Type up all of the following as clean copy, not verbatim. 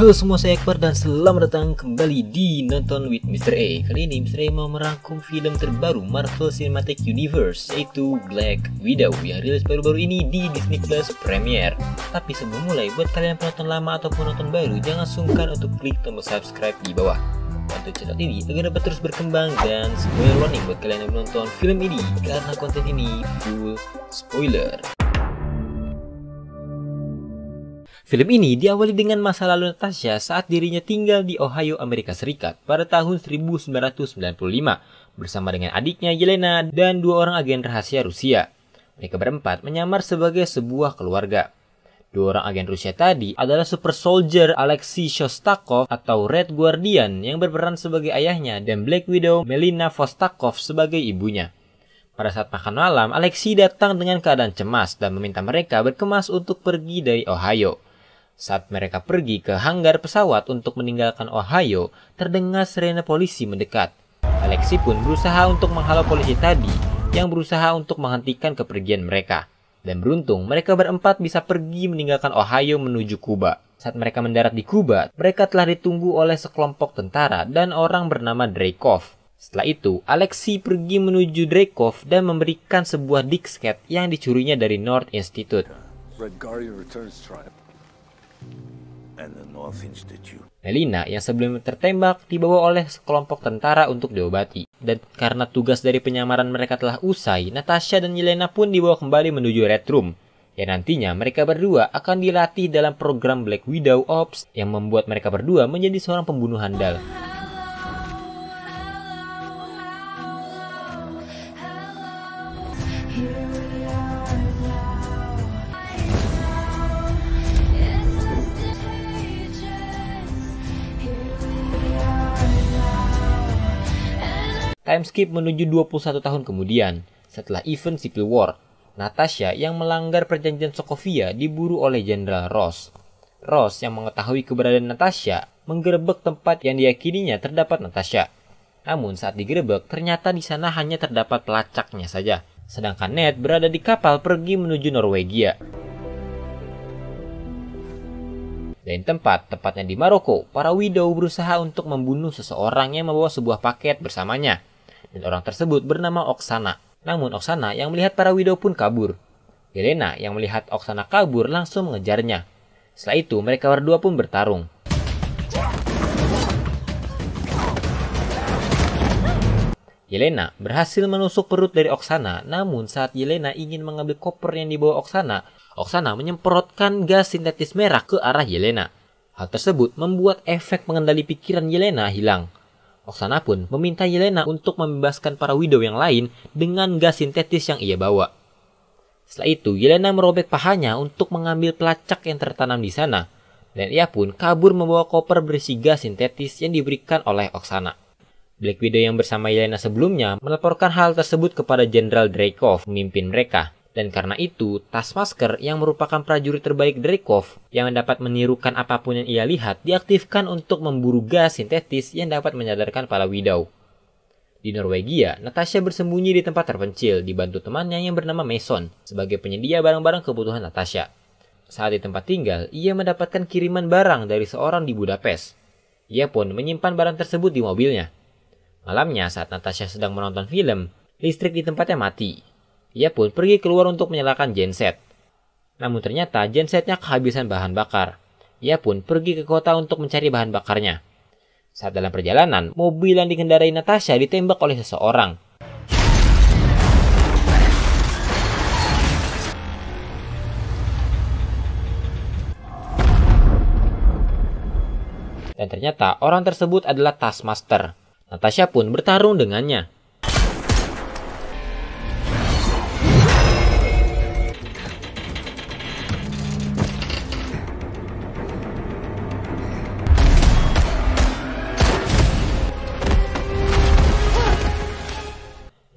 Halo semua, saya Akbar dan selamat datang kembali di Nonton with Mr. A. Kali ini Mr. A mau merangkum film terbaru Marvel Cinematic Universe, yaitu Black Widow yang rilis baru-baru ini di Disney Plus Premiere. Tapi sebelum mulai, buat kalian penonton lama ataupun penonton baru, jangan sungkan untuk klik tombol subscribe di bawah. Bantu channel ini agar dapat terus berkembang, dan spoiler warning buat kalian yang menonton film ini karena konten ini full spoiler. Film ini diawali dengan masa lalu Natasha saat dirinya tinggal di Ohio, Amerika Serikat pada tahun 1995 bersama dengan adiknya Yelena dan dua orang agen rahasia Rusia. Mereka berempat menyamar sebagai sebuah keluarga. Dua orang agen Rusia tadi adalah Super Soldier Alexei Shostakov atau Red Guardian yang berperan sebagai ayahnya dan Black Widow Melina Vostakov sebagai ibunya. Pada saat makan malam, Alexei datang dengan keadaan cemas dan meminta mereka berkemas untuk pergi dari Ohio. Saat mereka pergi ke hanggar pesawat untuk meninggalkan Ohio, terdengar sirene polisi mendekat. Alexei pun berusaha untuk menghalau polisi tadi yang berusaha untuk menghentikan kepergian mereka. Dan beruntung, mereka berempat bisa pergi meninggalkan Ohio menuju Kuba. Saat mereka mendarat di Kuba, mereka telah ditunggu oleh sekelompok tentara dan orang bernama Dreykov. Setelah itu, Alexei pergi menuju Dreykov dan memberikan sebuah disket yang dicurinya dari North Institute. Melina yang sebelumnya tertembak dibawa oleh sekelompok tentara untuk diobati. Dan karena tugas dari penyamaran mereka telah usai, Natasha dan Yelena pun dibawa kembali menuju Red Room. Yang nantinya mereka berdua akan dilatih dalam program Black Widow Ops yang membuat mereka berdua menjadi seorang pembunuh handal. Time skip menuju 21 tahun kemudian, setelah event Civil War, Natasha yang melanggar perjanjian Sokovia diburu oleh Jenderal Ross. Ross yang mengetahui keberadaan Natasha menggerebek tempat yang diyakininya terdapat Natasha. Namun saat digerebek, ternyata di sana hanya terdapat pelacaknya saja. Sedangkan Ned berada di kapal pergi menuju Norwegia. Lain tempat, tepatnya di Maroko, para Widow berusaha untuk membunuh seseorang yang membawa sebuah paket bersamanya. Dan orang tersebut bernama Oksana. Namun Oksana yang melihat para Widow pun kabur. Yelena yang melihat Oksana kabur langsung mengejarnya. Setelah itu mereka berdua pun bertarung. Yelena berhasil menusuk perut dari Oksana. Namun saat Yelena ingin mengambil koper yang dibawa Oksana, Oksana menyemprotkan gas sintetis merah ke arah Yelena. Hal tersebut membuat efek mengendali pikiran Yelena hilang. Oksana pun meminta Yelena untuk membebaskan para Widow yang lain dengan gas sintetis yang ia bawa. Setelah itu, Yelena merobek pahanya untuk mengambil pelacak yang tertanam di sana. Dan ia pun kabur membawa koper berisi gas sintetis yang diberikan oleh Oksana. Black Widow yang bersama Yelena sebelumnya melaporkan hal tersebut kepada Jenderal Dreykov, pemimpin mereka. Dan karena itu, Taskmaster yang merupakan prajurit terbaik Dreykov yang dapat menirukan apapun yang ia lihat diaktifkan untuk memburu gas sintetis yang dapat menyadarkan para Widow. Di Norwegia, Natasha bersembunyi di tempat terpencil dibantu temannya yang bernama Mason sebagai penyedia barang-barang kebutuhan Natasha. Saat di tempat tinggal, ia mendapatkan kiriman barang dari seorang di Budapest. Ia pun menyimpan barang tersebut di mobilnya. Malamnya saat Natasha sedang menonton film, listrik di tempatnya mati. Ia pun pergi keluar untuk menyalakan genset. Namun ternyata gensetnya kehabisan bahan bakar. Ia pun pergi ke kota untuk mencari bahan bakarnya. Saat dalam perjalanan, mobil yang dikendarai Natasha ditembak oleh seseorang. Dan ternyata orang tersebut adalah Taskmaster. Natasha pun bertarung dengannya.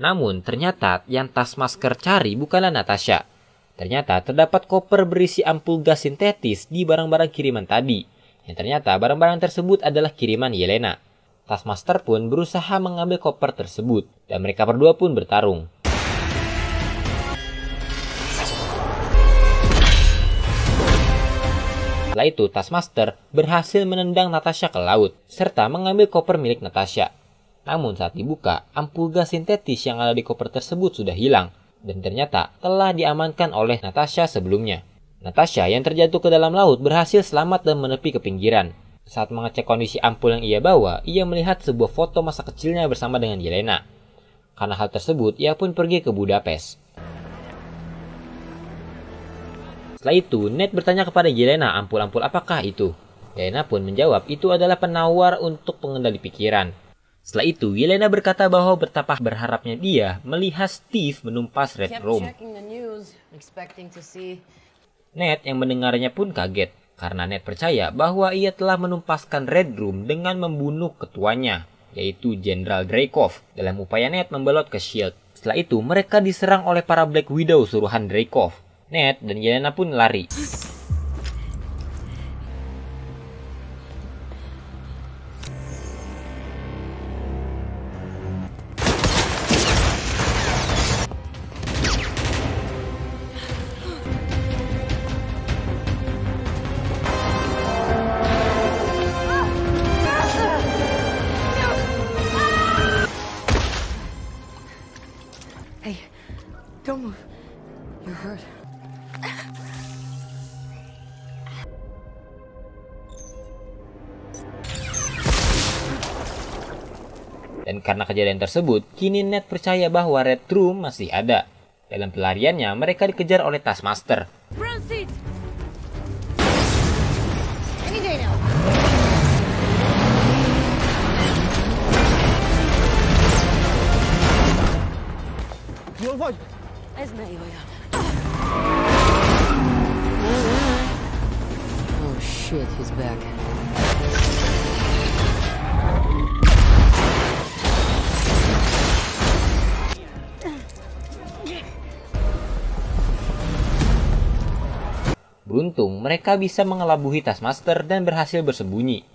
Namun, ternyata yang Taskmaster cari bukanlah Natasha. Ternyata terdapat koper berisi ampul gas sintetis di barang-barang kiriman tadi. Yang ternyata barang-barang tersebut adalah kiriman Yelena. Taskmaster pun berusaha mengambil koper tersebut, dan mereka berdua pun bertarung. Setelah itu, Taskmaster berhasil menendang Natasha ke laut, serta mengambil koper milik Natasha. Namun saat dibuka, ampul gas sintetis yang ada di koper tersebut sudah hilang, dan ternyata telah diamankan oleh Natasha sebelumnya. Natasha yang terjatuh ke dalam laut berhasil selamat dan menepi ke pinggiran. Saat mengecek kondisi ampul yang ia bawa, ia melihat sebuah foto masa kecilnya bersama dengan Yelena. Karena hal tersebut, ia pun pergi ke Budapest. Setelah itu, Ned bertanya kepada Yelena ampul-ampul apakah itu. Yelena pun menjawab itu adalah penawar untuk pengendali pikiran. Setelah itu, Yelena berkata bahwa betapa berharapnya dia melihat Steve menumpas Red Room. Ned yang mendengarnya pun kaget, karena Ned percaya bahwa ia telah menumpaskan Red Room dengan membunuh ketuanya, yaitu Jenderal Dreykov, dalam upaya Ned membelot ke S.H.I.E.L.D. Setelah itu, mereka diserang oleh para Black Widow suruhan Dreykov. Ned dan Yelena pun lari. Hey, don't move. You're hurt. Dan karena kejadian tersebut, kini Ned percaya bahwa Red Room masih ada. Dalam pelariannya, mereka dikejar oleh Taskmaster. Oh shit, he's back. Beruntung, mereka bisa mengelabui Taskmaster dan berhasil bersembunyi.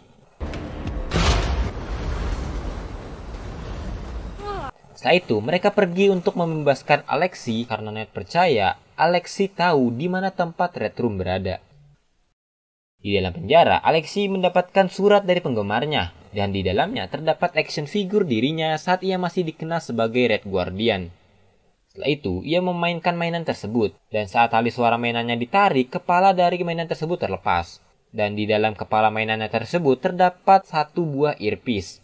Setelah itu, mereka pergi untuk membebaskan Alexei karena Ned percaya Alexei tahu di mana tempat Red Room berada. Di dalam penjara, Alexei mendapatkan surat dari penggemarnya, dan di dalamnya terdapat action figure dirinya saat ia masih dikenal sebagai Red Guardian. Setelah itu, ia memainkan mainan tersebut, dan saat tali suara mainannya ditarik, kepala dari mainan tersebut terlepas. Dan di dalam kepala mainannya tersebut terdapat satu buah earpiece.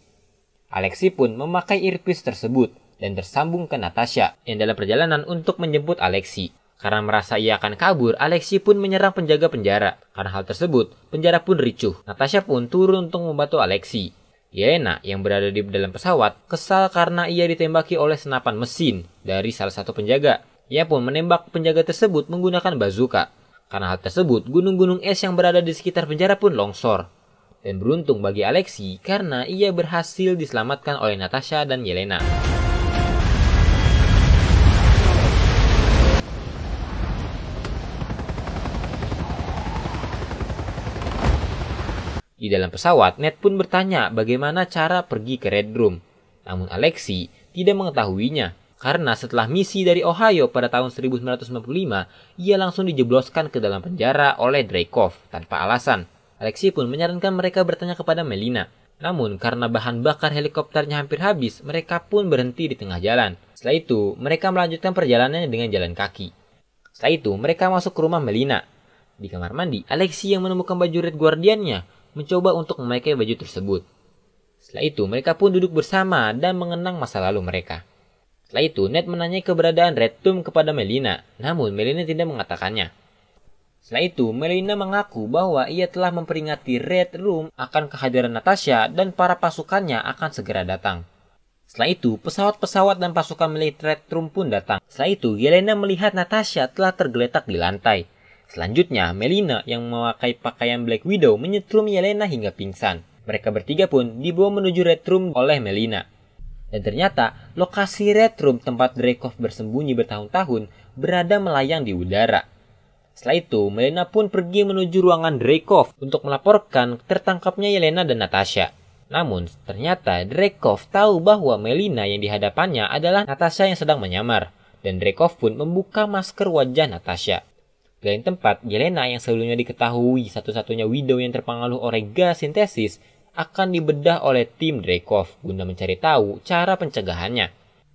Alexei pun memakai earpiece tersebut, dan tersambung ke Natasha, yang dalam perjalanan untuk menjemput Alexei. Karena merasa ia akan kabur, Alexei pun menyerang penjaga penjara. Karena hal tersebut, penjara pun ricuh. Natasha pun turun untuk membantu Alexei. Yelena yang berada di dalam pesawat kesal karena ia ditembaki oleh senapan mesin dari salah satu penjaga. Ia pun menembak penjaga tersebut menggunakan bazooka. Karena hal tersebut, gunung-gunung es yang berada di sekitar penjara pun longsor. Dan beruntung bagi Alexei karena ia berhasil diselamatkan oleh Natasha dan Yelena. Di dalam pesawat, Ned pun bertanya bagaimana cara pergi ke Red Room. Namun Alexei tidak mengetahuinya, karena setelah misi dari Ohio pada tahun 1995, ia langsung dijebloskan ke dalam penjara oleh Dreykov tanpa alasan. Alexei pun menyarankan mereka bertanya kepada Melina. Namun karena bahan bakar helikopternya hampir habis, mereka pun berhenti di tengah jalan. Setelah itu, mereka melanjutkan perjalanannya dengan jalan kaki. Setelah itu, mereka masuk ke rumah Melina. Di kamar mandi, Alexei yang menemukan baju Red Guardian-nya mencoba untuk memakai baju tersebut. Setelah itu, mereka pun duduk bersama dan mengenang masa lalu mereka. Setelah itu, Ned menanyai keberadaan Red Room kepada Melina, namun Melina tidak mengatakannya. Setelah itu, Melina mengaku bahwa ia telah memperingati Red Room akan kehadiran Natasha dan para pasukannya akan segera datang. Setelah itu, pesawat-pesawat dan pasukan milik Red Room pun datang. Setelah itu, Yelena melihat Natasha telah tergeletak di lantai. Selanjutnya, Melina yang memakai pakaian Black Widow menyetrum Yelena hingga pingsan. Mereka bertiga pun dibawa menuju Red Room oleh Melina. Dan ternyata, lokasi Red Room tempat Dreykov bersembunyi bertahun-tahun berada melayang di udara. Setelah itu, Melina pun pergi menuju ruangan Dreykov untuk melaporkan tertangkapnya Yelena dan Natasha. Namun, ternyata Dreykov tahu bahwa Melina yang dihadapannya adalah Natasha yang sedang menyamar. Dan Dreykov pun membuka masker wajah Natasha. Di lain tempat, Yelena yang sebelumnya diketahui satu-satunya widow yang terpengaruh oleh gas sintesis akan dibedah oleh tim Dreykov guna mencari tahu cara pencegahannya.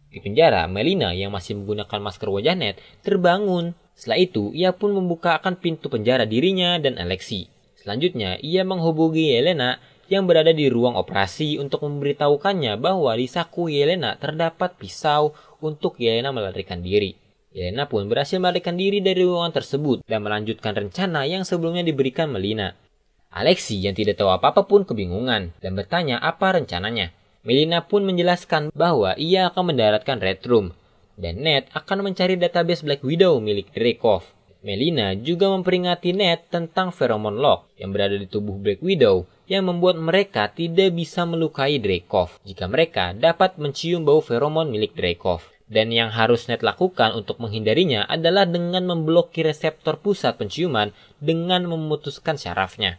Di penjara, Melina yang masih menggunakan masker wajah Ned terbangun. Setelah itu, ia pun membukakan pintu penjara dirinya dan Alexei. Selanjutnya, ia menghubungi Yelena yang berada di ruang operasi untuk memberitahukannya bahwa di saku Yelena terdapat pisau untuk Yelena melarikan diri. Yelena pun berhasil melarikan diri dari ruangan tersebut dan melanjutkan rencana yang sebelumnya diberikan Melina. Alexei yang tidak tahu apa-apa pun kebingungan dan bertanya apa rencananya. Melina pun menjelaskan bahwa ia akan mendaratkan Red Room dan Ned akan mencari database Black Widow milik Dreykov. Melina juga memperingati Ned tentang pheromone lock yang berada di tubuh Black Widow yang membuat mereka tidak bisa melukai Dreykov jika mereka dapat mencium bau feromon milik Dreykov. Dan yang harus Ned lakukan untuk menghindarinya adalah dengan memblokir reseptor pusat penciuman dengan memutuskan syarafnya.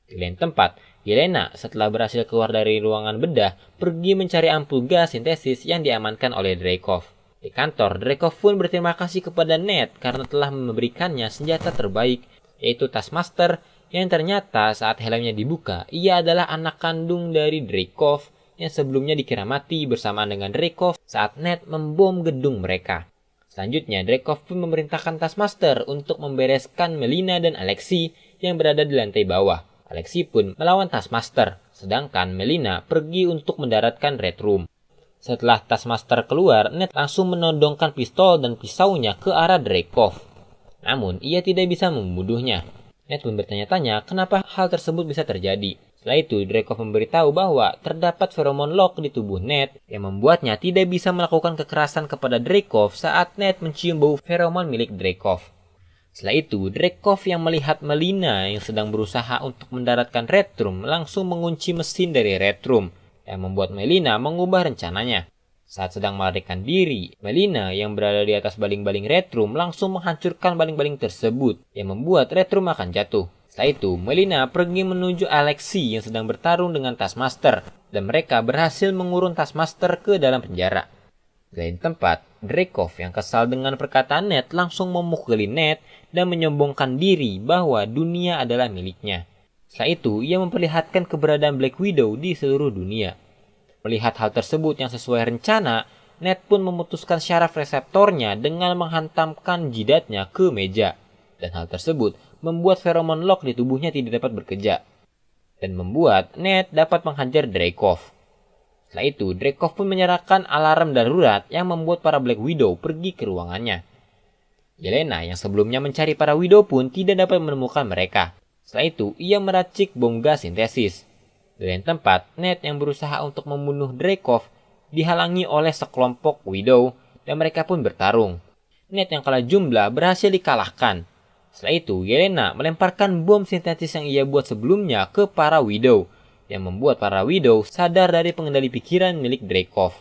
Di lain tempat, Yelena setelah berhasil keluar dari ruangan bedah pergi mencari ampul gas sintesis yang diamankan oleh Dreykov. Di kantor, Dreykov pun berterima kasih kepada Ned karena telah memberikannya senjata terbaik, yaitu Taskmaster, yang ternyata saat helmnya dibuka, ia adalah anak kandung dari Dreykov yang sebelumnya dikira mati bersamaan dengan Dreykov saat Ned membom gedung mereka. Selanjutnya, Dreykov pun memerintahkan Taskmaster untuk membereskan Melina dan Alexei yang berada di lantai bawah. Alexei pun melawan Taskmaster, sedangkan Melina pergi untuk mendaratkan Red Room. Setelah Taskmaster keluar, Ned langsung menodongkan pistol dan pisaunya ke arah Dreykov. Namun, ia tidak bisa membunuhnya. Ned pun bertanya-tanya kenapa hal tersebut bisa terjadi. Setelah itu, Dreykov memberitahu bahwa terdapat pheromone lock di tubuh Ned yang membuatnya tidak bisa melakukan kekerasan kepada Dreykov saat Ned mencium bau pheromone milik Dreykov. Setelah itu, Dreykov yang melihat Melina yang sedang berusaha untuk mendaratkan Red Room langsung mengunci mesin dari Red Room yang membuat Melina mengubah rencananya. Saat sedang melarikan diri, Melina yang berada di atas baling-baling Red Room langsung menghancurkan baling-baling tersebut yang membuat Red Room akan jatuh. Setelah itu, Melina pergi menuju Alexei yang sedang bertarung dengan Taskmaster dan mereka berhasil mengurung Taskmaster ke dalam penjara. Di lain tempat, Dreykov yang kesal dengan perkataan Ned langsung memukuli Ned dan menyombongkan diri bahwa dunia adalah miliknya. Setelah itu, ia memperlihatkan keberadaan Black Widow di seluruh dunia. Melihat hal tersebut yang sesuai rencana, Ned pun memutuskan syaraf reseptornya dengan menghantamkan jidatnya ke meja. Dan hal tersebut membuat pheromone lock di tubuhnya tidak dapat bekerja. Dan membuat Ned dapat menghajar Dreykov. Setelah itu, Dreykov pun menyalakan alarm darurat yang membuat para Black Widow pergi ke ruangannya. Yelena yang sebelumnya mencari para Widow pun tidak dapat menemukan mereka. Setelah itu, ia meracik bom gas sintesis. Di lain tempat, Ned yang berusaha untuk membunuh Dreykov dihalangi oleh sekelompok Widow dan mereka pun bertarung. Ned yang kalah jumlah berhasil dikalahkan. Setelah itu, Yelena melemparkan bom sintetis yang ia buat sebelumnya ke para Widow, yang membuat para Widow sadar dari pengendali pikiran milik Dreykov.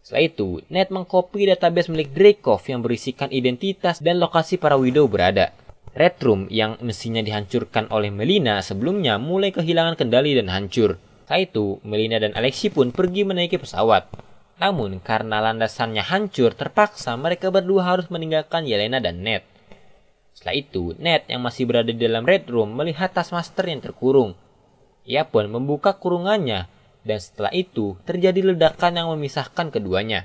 Setelah itu, Ned mengcopy database milik Dreykov yang berisikan identitas dan lokasi para Widow berada. Red Room yang mesinnya dihancurkan oleh Melina sebelumnya mulai kehilangan kendali dan hancur. Setelah itu, Melina dan Alexei pun pergi menaiki pesawat. Namun, karena landasannya hancur, terpaksa mereka berdua harus meninggalkan Yelena dan Ned. Setelah itu, Ned yang masih berada di dalam Red Room melihat Taskmaster yang terkurung. Ia pun membuka kurungannya, dan setelah itu terjadi ledakan yang memisahkan keduanya.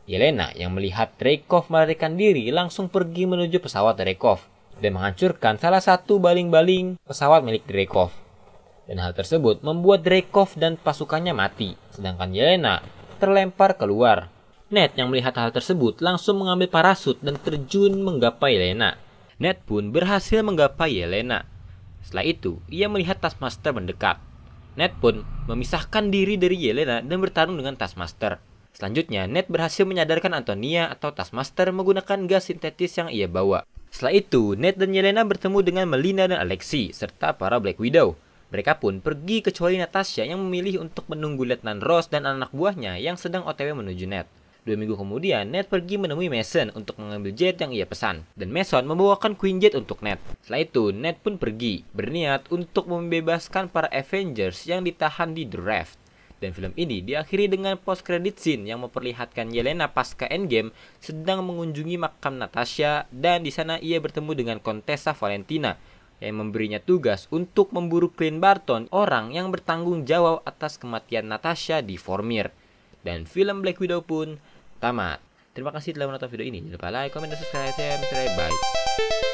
Yelena yang melihat Dreykov melarikan diri langsung pergi menuju pesawat Dreykov dan menghancurkan salah satu baling-baling pesawat milik Dreykov. Dan hal tersebut membuat Dreykov dan pasukannya mati, sedangkan Yelena terlempar keluar. Ned yang melihat hal tersebut langsung mengambil parasut dan terjun menggapai Yelena. Ned pun berhasil menggapai Yelena. Setelah itu, ia melihat Taskmaster mendekat. Ned pun memisahkan diri dari Yelena dan bertarung dengan Taskmaster. Selanjutnya, Ned berhasil menyadarkan Antonia atau Taskmaster menggunakan gas sintetis yang ia bawa. Setelah itu, Ned dan Yelena bertemu dengan Melina dan Alexei serta para Black Widow. Mereka pun pergi kecuali Natasha yang memilih untuk menunggu Letnan Ross dan anak buahnya yang sedang OTW menuju Ned. 2 minggu kemudian, Ned pergi menemui Mason untuk mengambil jet yang ia pesan. Dan Mason membawakan Queen Jet untuk Ned. Setelah itu, Ned pun pergi, berniat untuk membebaskan para Avengers yang ditahan di The Raft. Dan film ini diakhiri dengan post credit scene yang memperlihatkan Yelena pasca Endgame sedang mengunjungi makam Natasha, dan di sana ia bertemu dengan Contessa Valentina yang memberinya tugas untuk memburu Clint Barton, orang yang bertanggung jawab atas kematian Natasha di Vormir. Dan film Black Widow pun tamat. Terima kasih telah menonton video ini. Jangan lupa like, comment, dan subscribe. Bye.